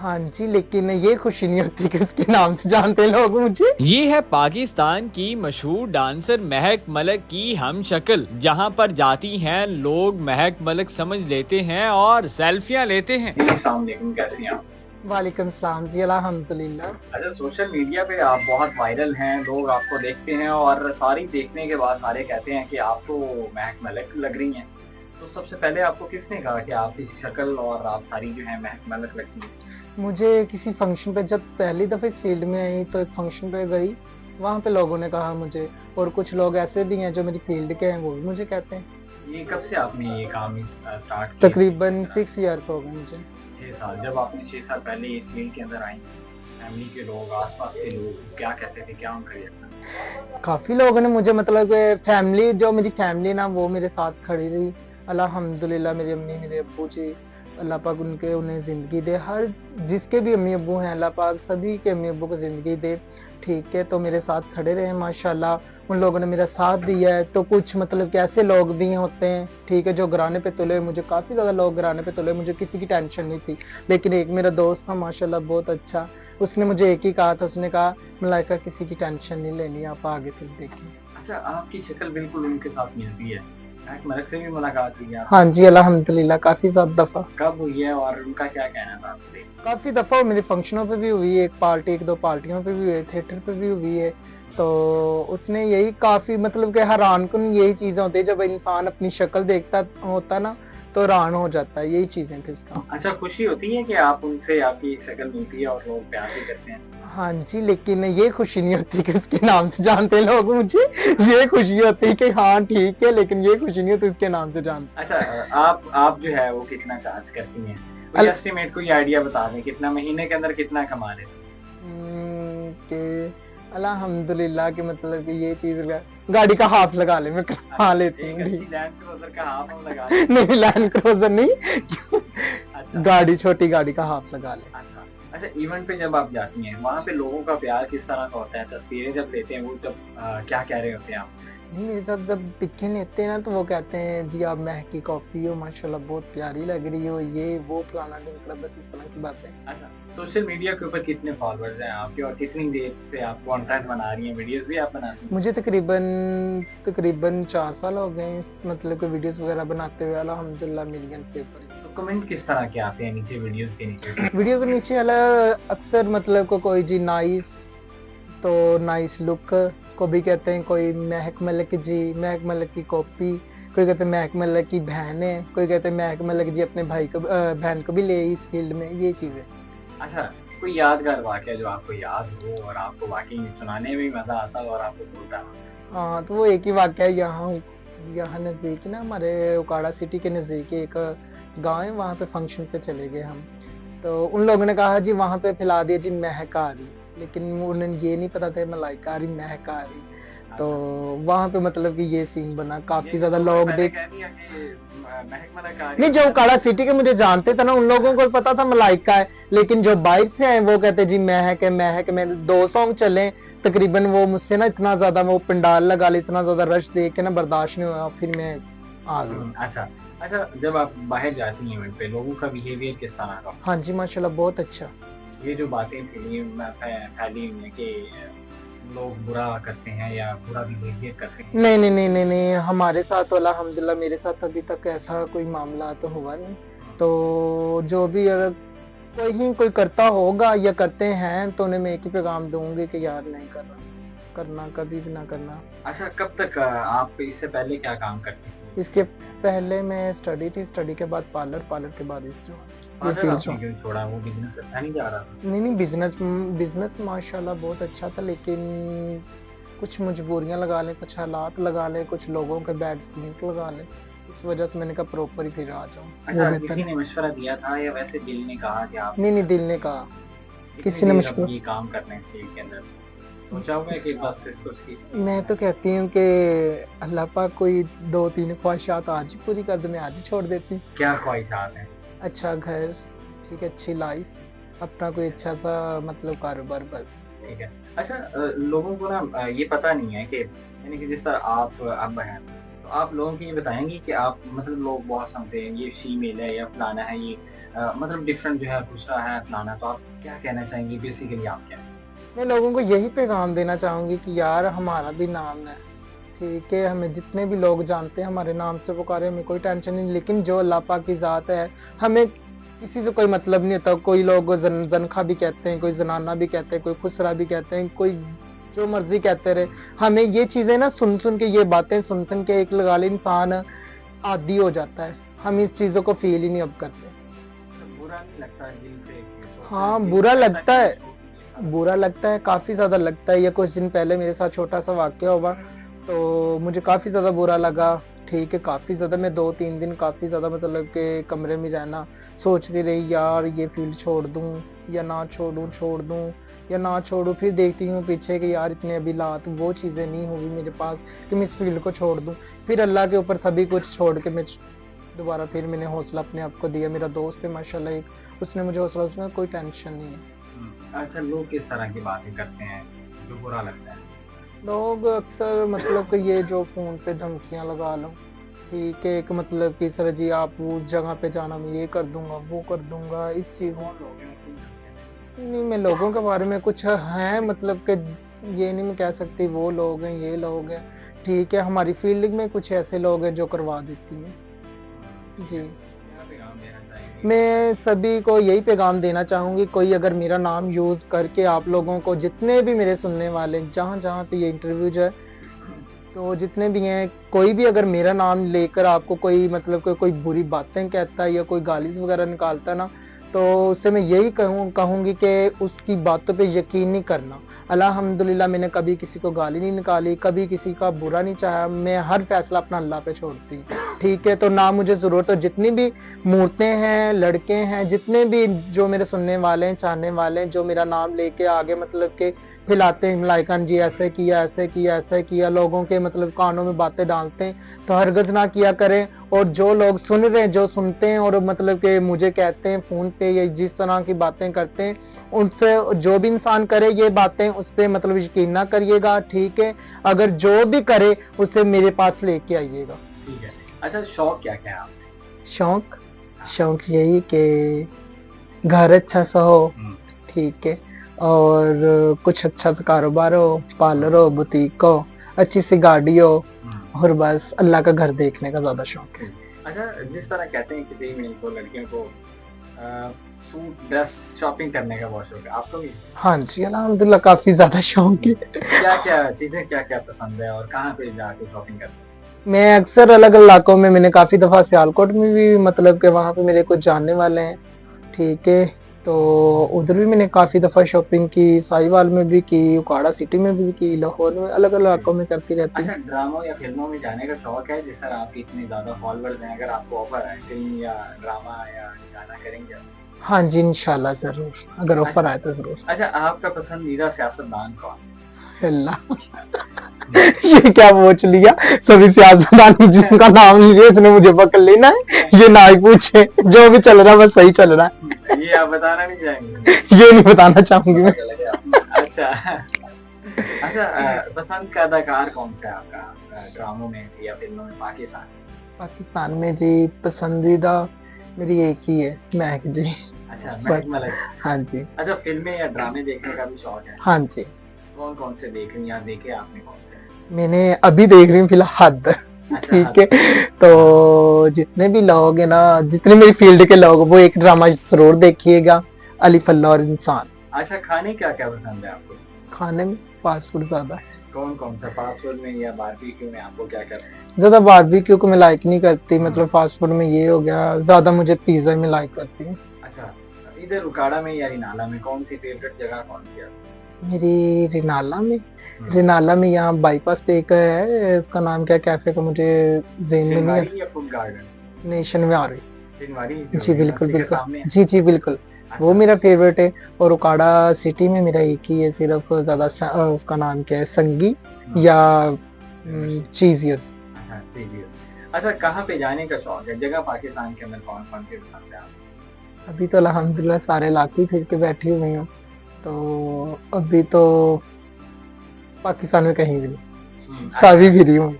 हाँ जी, लेकिन ये खुशी नहीं होती कि उसके नाम से जानते हैं लोग मुझे। ये है पाकिस्तान की मशहूर डांसर महक मलिक की हम शक्ल। जहाँ पर जाती हैं लोग महक मलिक समझ लेते हैं और सेल्फियां लेते हैं। अस्सलाम वालेकुम, कैसी हैं आप? वालेकुम सलाम जी, अल्हम्दुलिल्लाह। अच्छा, सोशल मीडिया पे आप बहुत वायरल हैं, लोग आपको देखते हैं और सारी देखने के बाद सारे कहते हैं कि आप तो महक मलिक लग रही हैं। तो सबसे पहले आपको किसने कहा कि आपकी शक्ल और आप सारी जो है महक मलिक लगती हैं? मुझे किसी फंक्शन पे जब पहली दफ़ा इस फील्ड में आई तो एक फंक्शन पे गई, वहाँ पे लोगों ने कहा मुझे, और कुछ लोग ऐसे भी हैं जो मेरी फील्ड के हैं वो भी मुझे कहते हैं। ये कब से आपने ये काम स्टार्ट किया? तकरीबन 6 इयर्स हो गए मुझे। 6 साल। जब आपने 6 साल पहले इस फील्ड के अंदर आई, फैमिली के लोग, आस-पास के लोग क्या कहते थे? क्या उनका रिएक्शन? काफ़ी लोगों ने मुझे मतलब फैमिली जो मेरी फैमिली ना वो मेरे साथ खड़ी रही। अल्हम्दुलिल्लाह मेरी अम्मी मेरे अब्बू जी, अल्लाह पाक उन्हें ज़िंदगी दे। हर जिसके भी अम्मी अब्बू हैं अल्लाह पाक सभी के अम्मी अब्बू को ज़िंदगी दे। ठीक है, तो मेरे साथ खड़े रहे माशाल्लाह। उन लोगों ने मेरा साथ दिया है। तो कुछ मतलब कि ऐसे लोग भी होते हैं, ठीक है, जो घराने पे तुले। मुझे काफ़ी ज़्यादा लोग घराने पे तुले, मुझे किसी की टेंशन नहीं थी। लेकिन एक मेरा दोस्त था माशाल्लाह बहुत अच्छा, उसने मुझे एक ही कहा था, उसने कहा मलाइका किसी की टेंशन नहीं लेनी, आप आगे से देखिए। अच्छा, आपकी शक्ल बिल्कुल उनके साथ मिलती है। महक मलिक से भी मुलाकात हुई है आपकी? हाँ जी, अल्हम्दुलिल्लाह काफ़ी ज़्यादा दफ़ा। कब हुई है और उनका क्या कहना था आपसे? काफ़ी दफ़ा वो मेरे फंक्शनों पे भी हुई है, एक दो पार्टियों पे भी हुई है, थिएटर पे भी हुई है। तो उसने यही काफ़ी मतलब कि हैरानकुन यही चीज़ें होती है, जब इंसान अपनी शक्ल देखता होता ना तो हैरान हो जाता है, यही चीज़ें थी उसकी। अच्छा, खुशी होती है कि आप उनसे आपकी शक्ल मिलती है और लोग प्यार भी करते हैं? हाँ जी, लेकिन ये खुशी नहीं होती कि उसके नाम से जानते हैं लोग मुझे। ये खुशी होती है कि हाँ ठीक है, लेकिन ये खुशी नहीं होती उसके नाम से जानते। अच्छा, आप जो है वो कितना चार्ज करती हैं? कोई एस्टिमेट, कोई आइडिया बता दें, कितना महीने के अंदर कितना कमा लेते हैं? कि अल्हम्दुलिल्लाह कि मतलब कि ये चीज़ गाड़ी का हाफ लगा ले, मैं कमा लेती एक हूँ। अच्छी लैंड क्रूज़र का हाफ हम लगा लें। नहीं, लैंड क्रूज़र नहीं, अच्छा, गाड़ी छोटी गाड़ी का हाफ लगा ले। अच्छा। अच्छा, इवेंट पे जब आप जाती हैं, वहाँ पे लोगों का प्यार किस तरह का होता है? तस्वीरें जब लेते हैं वो तब क्या कह रहे होते हैं आप? नहीं, मेरे साथ जब पिक्चर लेते हैं ना तो वो कहते हैं जी आप महक की कॉपी हो, माशाल्लाह बहुत प्यारी लग रही हो, ये वो फलाना ढिमका, बस इस तरह की बातें। अच्छा, सोशल मीडिया के ऊपर कितने फॉलोअर्स हैं आपके और कितनी देर से आप कंटेंट बना रही हैं, वीडियोस भी आप बनाती हैं? मुझे तकरीबन 4 साल हो गए हैं मतलब कि वीडियोस वगैरह बनाते हुए, अल्हम्दुलिल्लाह मिलियन से ऊपर। तो कमेंट किस तरह के आते हैं नीचे वीडियोस के नीचे? वीडियो के नीचे अक्सर मतलब को कोई जी नाइस, तो नाइस लुक को भी कहते हैं, कोई महक मलिक जी, महक मलिक की कॉपी, कोई कहते हैं महक मलिक की बहन है, कोई कहते हैं महक मलिक जी अपने भाई को बहन को भी ले इस फील्ड में, ये चीज़ें। अच्छा, कोई यादगार वाक़या जो आपको याद हो और आपको वाक़ई में सुनाने में भी मज़ा आता हो और आपको बोलता हो? हाँ, तो वो एक ही वाक़या है, यहाँ नज़दीक ना हमारे उकाड़ा सिटी के नज़दीक एक गाँव है, वहाँ पे फंक्शन पे चले गए हम। तो उन लोगों ने कहा जी वहाँ पे फैला दिया जी महक आ रही, लेकिन उन्हें ये नहीं पता था मलाइका आ रही, महक आ रही। तो वहाँ पे मतलब कि ये सीन बना, काफ़ी ज़्यादा लोग मैंने देख कह दिया कि महक मलिक आ रही नहीं, है। जो उकाड़ा सिटी के मुझे जानते थे ना उन लोगों को पता था मलाइका है, लेकिन जो बाहर से आए वो कहते जी महक है, महक है। मेरे 2 सॉन्ग चले तकरीबन, वो मुझसे ना इतना ज़्यादा वो पंडाल लगा ले, इतना ज़्यादा रश देख के ना बर्दाश्त नहीं हुआ, फिर मैं आ गई। अच्छा। अच्छा, जब आप बाहर जाती हैं इवेंट पे, लोगों का बिहेवियर किस तरह का? हाँ जी, माशाल्लाह बहुत अच्छा। ये जो बातें फैली हुई हैं कि लोग बुरा करते हैं या बुरा बिहेवियर करते हैं। नहीं, हमारे साथ तो अल्हम्दुलिल्लाह मेरे साथ अभी तक ऐसा कोई मामला तो हुआ नहीं। तो जो भी अगर कोई करता होगा या करते हैं तो उन्हें मैं एक ही पैगाम दूँगी कि यार नहीं करना कभी भी ना करना। अच्छा, कब तक आप इससे पहले क्या काम करती थी? इसके पहले मैं स्टडी थी, स्टडी के बाद पार्लर के बाद इस ये अगर फील्ड आपने क्यों छोड़ा, वो बिज़नेस अच्छा नहीं जा रहा था? नहीं, बिज़नेस माशाल्लाह बहुत अच्छा था, लेकिन कुछ मजबूरियाँ लगा लें, कुछ हालात लगा लें, कुछ लोगों के बैड फीलिंग लगा लें, इस वजह से मैंने कहा प्रॉपर ही फिर आ जाऊँ। अच्छा, किसी ने मशवरा दिया था या वैसे दिल ने कहा कि आप नहीं, दिल ने कहा। कितनी किसी ने देर मशवरा अब ये काम करना है इस फील्ड के अंदर? सोचा होगा कि बस इसको मैं तो कहती हूँ कि अल्लाह पाक कोई 2-3 ख्वाहिशात आज ही पूरी कर दे, मैं आज ही छोड़ देती हूँ। क्या ख्वाहिशात हैं? अच्छा घर, ठीक है, अच्छी लाइफ, अपना कोई अच्छा सा मतलब कारोबार बस। ठीक है। अच्छा, लोगों को ना ये पता नहीं है कि यानी कि जिस तरह आप अब हैं, तो आप लोगों को ये बताएँगी कि आप मतलब लोग बहुत समझते हैं ये फीमेल है या फलाना है, ये मतलब डिफरेंट जो है दूसरा है फलाना, तो आप क्या कहना चाहेंगे? बेसिकली आप क्या हैं? मैं लोगों को यही पैगाम देना चाहूंगी कि यार हमारा भी नाम है, ठीक है, हमें जितने भी लोग जानते हैं हमारे नाम से पुकारे, हमें कोई टेंशन नहीं, लेकिन जो अल्लाह पाक की ज़ात है, हमें किसी से कोई मतलब नहीं होता। कोई लोग जनखा भी कहते हैं, कोई जनाना भी कहते हैं, कोई खुसरा भी कहते हैं, कोई जो मर्जी कहते रहे। हमें ये चीज़ें ना सुन सुन के, ये बातें सुन सुन के एक लगा ले इंसान आदी हो जाता है। हम इस चीज़ों को फील ही नहीं अब करते। बुरा नहीं लगता है दिल से कि हाँ, दिल बुरा से ऐसा लगता कि है, सोच नहीं सकता। बुरा लगता है, काफ़ी ज़्यादा लगता है। ये कुछ दिन पहले मेरे साथ छोटा सा वाक़या हुआ, तो मुझे काफ़ी ज़्यादा बुरा लगा, ठीक है, काफ़ी ज़्यादा। मैं 2-3 दिन काफ़ी ज़्यादा मतलब के कमरे में रहना, सोचती रही यार ये फील्ड छोड़ दूँ या ना छोड़ूँ, छोड़ दूँ या ना छोड़ूँ। फिर देखती हूँ पीछे कि यार इतने अभी लात वो चीज़ें नहीं हुई मेरे पास कि मैं इस फील्ड को छोड़ दूँ। फिर अल्लाह के ऊपर सभी कुछ छोड़ के मैं दोबारा फिर मैंने हौसला अपने आप को दिया। मेरा दोस्त है माशाल्लाह एक, उसने मुझे हौसला, उसमें कोई टेंशन नहीं है। अच्छा, लोग किस तरह की बातें करते हैं जो बुरा लगता है? लोग अक्सर मतलब कि ये जो फ़ोन पे धमकियाँ लगा लो, ठीक है, एक मतलब कि सर जी आप उस जगह पे जाना, मैं ये कर दूंगा, वो कर दूंगा, इस चीज़ कौन लोग हैं मतलब? नहीं, मैं लोगों के बारे में कुछ है मतलब कि ये नहीं मैं कह सकती वो लोग हैं, ये लोग हैं, ठीक है। हमारी फील्ड में कुछ ऐसे लोग हैं जो करवा देती हैं जी। क्या पैगाम देना चाहेंगे? मैं सभी को यही पैगाम देना चाहूँगी, कोई अगर मेरा नाम यूज़ करके आप लोगों को, जितने भी मेरे सुनने वाले जहाँ जहाँ पे ये इंटरव्यू जो है, तो जितने भी हैं, कोई भी अगर मेरा नाम लेकर आपको कोई मतलब कोई बुरी बातें कहता है या कोई गालिज़ वगैरह निकालता है ना, तो उससे मैं यही कहूँगी कि उसकी बातों पे यकीन नहीं करना। अल्हम्दुलिल्लाह मैंने कभी किसी को गाली नहीं निकाली, कभी किसी का बुरा नहीं चाहा, मैं हर फैसला अपना अल्लाह पे छोड़ती हूँ, ठीक है। तो ना मुझे ज़रूरत हो, जितनी भी मूर्तें हैं, लड़के हैं, जितने भी जो मेरे सुनने वाले हैं, चाहने वाले हैं, जो मेरा नाम लेके आगे मतलब के फैलाते हैं मलाइकान जी ऐसे किया, ऐसे किया, ऐसे किया, लोगों के मतलब कानों में बातें डालते हैं, तो हरगिज़ ना किया करें। और जो लोग सुन रहे हैं, जो सुनते हैं और मतलब कि मुझे कहते हैं फ़ोन पे या जिस तरह की बातें करते हैं, उनसे जो भी इंसान करे ये बातें, उस पर मतलब यकीन ना करिएगा, ठीक है। अगर जो भी करे उसे मेरे पास लेके आइएगा। ठीक है। अच्छा, शौक क्या क्या है आपके? शौक शौक यही कि घर अच्छा सा हो, ठीक है, और कुछ अच्छा सा कारोबार हो, पार्लर हो, बुटीक हो, अच्छी सी गाड़ी हो, और बस अल्लाह का घर देखने का ज़्यादा शौक है। अच्छा, जिस तरह कहते हैं कि फीमेल्स को, लड़कियों को सूट ड्रेस शॉपिंग करने का बहुत शौक है, आपको भी? हाँ जी, अल्हम्दुलिल्लाह काफ़ी ज़्यादा शौक है। क्या क्या चीजें, क्या क्या पसंद है और कहाँ पे जाके शॉपिंग करते हैं? मैं अक्सर अलग इलाकों में, मैंने काफ़ी दफ़ा सियालकोट में भी मतलब कि वहाँ पे मेरे कुछ जानने वाले हैं, ठीक है, तो उधर भी मैंने काफ़ी दफ़ा शॉपिंग की, साहिवाल में भी की, उकाड़ा सिटी में भी की, लाहौर में, अलग अलग इलाकों में करती रहती हूँ। अच्छा, ड्रामों या फिल्मों में जाने का शौक है? जिस तरह आपके इतने ज्यादा फॉलोअर्स हैं, अगर आपको ऑफर है फिल्म या ड्रामा या गाना, करेंगे आप? हाँ जी, इंशाल्लाह ज़रूर, अगर ऑफर अच्छा आए तो ज़रूर। अच्छा, आपका पसंदीदा सियासतदान कौन? अल्लाह ये क्या पूछ लिया, सभी सियासतदान जिनका नाम लिया इसने मुझे पकड़ लेना है, ये ना ही पूछे, जो भी चल रहा है बस सही चल रहा है, ये आप बताना नहीं चाहेंगे? ये नहीं बताना चाहूंगी मैं। पता चला। अच्छा अच्छा, पसंद का अदाकार कौन सा है आपका ड्रामों में या फिल्मों में, पाकिस्तान? पाकिस्तान में जी पसंदीदा मेरी एक ही है, महक जी। अच्छा, महक मलिक। हाँ जी। अच्छा, फिल्में या ड्रामे देखने का भी शौक है? हाँ जी, कौन कौन से देख रही हैं या देखे आपने कौन से? मैंने अभी देख रही हूँ फिलहाल हद, अच्छा, ठीक है। तो जितने भी लोग हैं ना, जितने मेरी फील्ड के लोग, वो एक ड्रामा जरूर देखिएगा, अली फल्ला और इंसान। अच्छा, खाने क्या क्या पसंद है आपको? खाने में फास्ट फूड ज्यादा है, कौन कौन सा? फास्ट फूड में या बारबेक्यू में आपको क्या करना है? ज्यादा बारबेक्यू को मैं लाइक नहीं करती, मतलब फास्ट फूड में ये हो गया, ज्यादा मुझे पिज्जा में लाइक करती हूँ। अच्छा, इधर उकाड़ा में या रिनाला में कौन सी फेवरेट जगह कौन सी है? मेरी रिनाला में यहाँ बाईपास पे एक है, उसका नाम क्या कैफे का मुझे ज़हन में नहीं है, शिनवारी या फूड गार्डन? नेशन में आ रही। शिनवारी जी बिल्कुल यूनिवर्सिटी के बिल्कुल, सामने है? जी जी बिल्कुल, वो अच्छा, मेरा फेवरेट है। और उकाड़ा सिटी में मेरा एक ही है सिर्फ, ज्यादा उसका नाम क्या है, संगी या चीजियस। अच्छा, ठीक है। अच्छा, कहाँ पे जाने का शौक है? जगह पाकिस्तान के अंदर कौन कौन सी पसंद है आपको? अभी तो अल्हम्दुलिल्लाह सारे इलाके फिर के बैठी हुई हूँ, तो अभी तो पाकिस्तान में कहीं भी नहीं, अच्छा। सभी फिरी हूँ।